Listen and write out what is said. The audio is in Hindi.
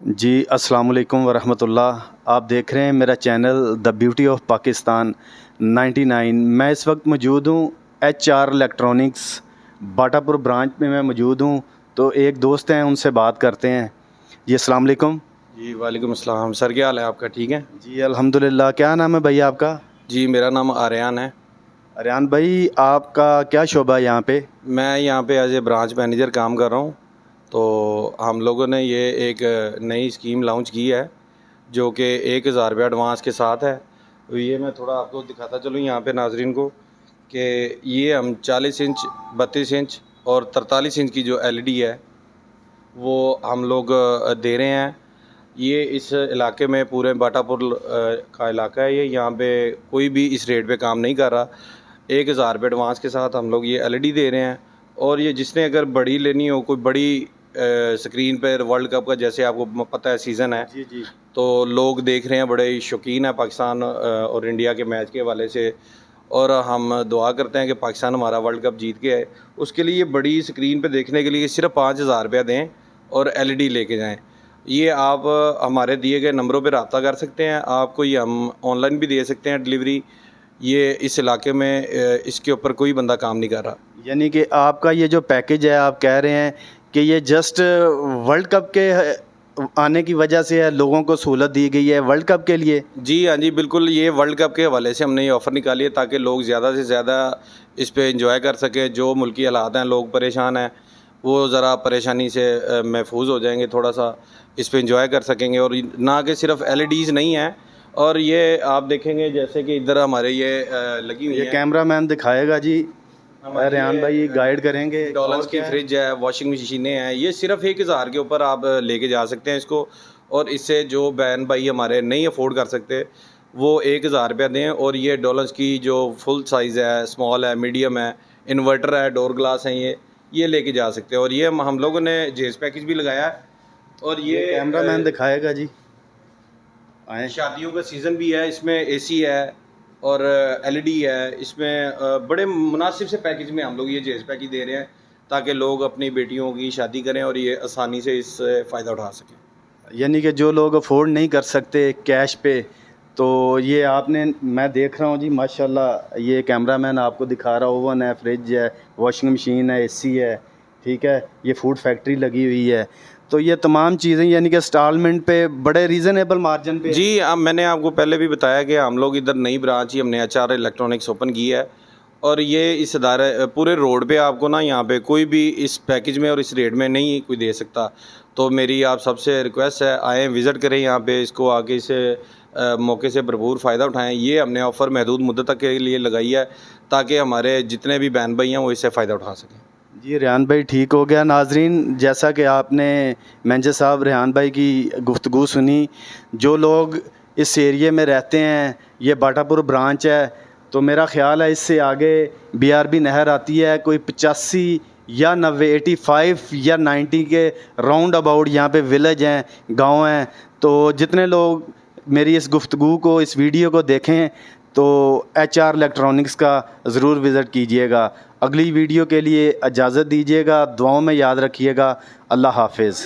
जी अस्सलाम वालेकुम वरहमतुल्लाह। आप देख रहे हैं मेरा channel the beauty of Pakistan 99। मैं इस वक्त मौजूद हूँ HR इलेक्ट्रॉनिक्स बाटापुर ब्रांच में मैं मौजूद हूँ। तो एक दोस्त हैं, उनसे बात करते हैं। जी अस्सलाम वालेकुम। जी वालेकुम अस्सलाम सर, क्या हाल है आपका? ठीक है जी अल्हम्दुलिल्लाह। क्या नाम है भैया आपका? जी, मेरा नाम आर्यान है। आर्यान भाई, आपका क्या शोबा है यहाँ पे? मैं यहाँ पे एज ए ब्रांच मैनेजर काम कर रहा हूँ। तो हम लोगों ने ये एक नई स्कीम लॉन्च की है जो कि 1000 रुपये एडवांस के साथ है। तो ये मैं थोड़ा आपको दिखाता चलूँ यहाँ पे नाजरीन को कि ये हम 40 इंच 32 इंच और 43 इंच की जो LED है वो हम लोग दे रहे हैं। ये इस इलाके में पूरे बाटापुर का इलाका है। ये यहाँ पे कोई भी इस रेट पे काम नहीं कर रहा। 1000 रुपये एडवांस के साथ हम लोग ये LED दे रहे हैं। और ये जिसने अगर बड़ी लेनी हो, कोई बड़ी स्क्रीन पर वर्ल्ड कप का, जैसे आपको पता है सीज़न है जी जी। तो लोग देख रहे हैं, बड़े शौकीन है पाकिस्तान और इंडिया के मैच के हवाले से। और हम दुआ करते हैं कि पाकिस्तान हमारा वर्ल्ड कप जीत के आए। उसके लिए बड़ी स्क्रीन पे देखने के लिए सिर्फ 5000 रुपया दें और LED लेके जाएं। ये आप हमारे दिए गए नंबरों पे रब्ता कर सकते हैं। आपको ये हम ऑनलाइन भी दे सकते हैं डिलीवरी। ये इस इलाके में इसके ऊपर कोई बंदा काम नहीं कर रहा। यानी कि आपका ये जो पैकेज है, आप कह रहे हैं कि ये जस्ट वर्ल्ड कप के आने की वजह से है, लोगों को सहूलत दी गई है वर्ल्ड कप के लिए? जी हाँ जी, बिल्कुल। ये वर्ल्ड कप के हवाले से हमने ये ऑफ़र निकाली है ताकि लोग ज़्यादा से ज़्यादा इस पे एंजॉय कर सकें। जो मुल्की हालात हैं, लोग परेशान हैं, वो ज़रा परेशानी से महफूज हो जाएंगे, थोड़ा सा इस पे एंजॉय कर सकेंगे। और ना कि सिर्फ LEDs नहीं हैं। और ये आप देखेंगे जैसे कि इधर हमारे ये लगी हुई ये है। कैमरा मैन दिखाएगा जी, रेहान भाई गाइड करेंगे। डॉलर्स की फ्रिज है, वॉशिंग मशीनें हैं। ये सिर्फ 1000 के ऊपर आप लेके जा सकते हैं इसको। और इससे जो बहन भाई हमारे नहीं अफोर्ड कर सकते वो 1000 रुपया दें। और ये डॉलर्स की जो फुल साइज़ है, स्मॉल है, मीडियम है, इन्वर्टर है, डोर ग्लास हैं, ये लेके जा सकते हैं। और ये हम लोगों ने जेस पैकेज भी लगाया है। और ये कैमरा मैन दिखाएगा जी, आए। शादियों का सीज़न भी है, इसमें AC है और LED है। इसमें बड़े मुनासिब से पैकेज में हम लोग ये जेस पैकेज दे रहे हैं ताकि लोग अपनी बेटियों की शादी करें और ये आसानी से इससे फ़ायदा उठा सकें। यानी कि जो लोग अफोर्ड नहीं कर सकते कैश पे, तो ये आपने, मैं देख रहा हूँ जी माशाल्लाह, ये कैमरा मैन आपको दिखा रहा, ओवन है, फ्रिज है, वॉशिंग मशीन है, AC है, ठीक है, ये फूड फैक्ट्री लगी हुई है। तो ये तमाम चीज़ें यानी कि इंस्टॉलमेंट पे बड़े रीज़नेबल मार्जिन पे। जी, अब मैंने आपको पहले भी बताया कि हम लोग इधर नई ब्रांच ही हमने HR इलेक्ट्रॉनिक्स ओपन की है। और ये इस इदारे पूरे रोड पे आपको ना, यहाँ पे कोई भी इस पैकेज में और इस रेट में नहीं कोई दे सकता। तो मेरी आप सबसे रिक्वेस्ट है, आएँ विज़िट करें यहाँ पे, इसको आके इस मौके से भरपूर फ़ायदा उठाएँ। ये हमने ऑफ़र महदूद मुद्दत तक के लिए लगाई है ताकि हमारे जितने भी बहन भाई हैं वो इससे फ़ायदा उठा सकें। जी रेहान भाई, ठीक हो गया। नाजरीन, जैसा कि आपने मैनेजर साहब रेहान भाई की गुफ्तगू सुनी, जो लोग इस एरिए में रहते हैं, ये बाटापुर ब्रांच है, तो मेरा ख़्याल है इससे आगे BRB नहर आती है, कोई 85 या 90 85 या 90 के राउंड अबाउट यहाँ पे विलेज हैं, गांव हैं। तो जितने लोग मेरी इस गुफ्तगू को, इस वीडियो को देखें, तो HR इलेक्ट्रॉनिक्स का ज़रूर विज़िट कीजिएगा। अगली वीडियो के लिए इजाज़त दीजिएगा, दुआओं में याद रखिएगा। अल्लाह हाफिज़।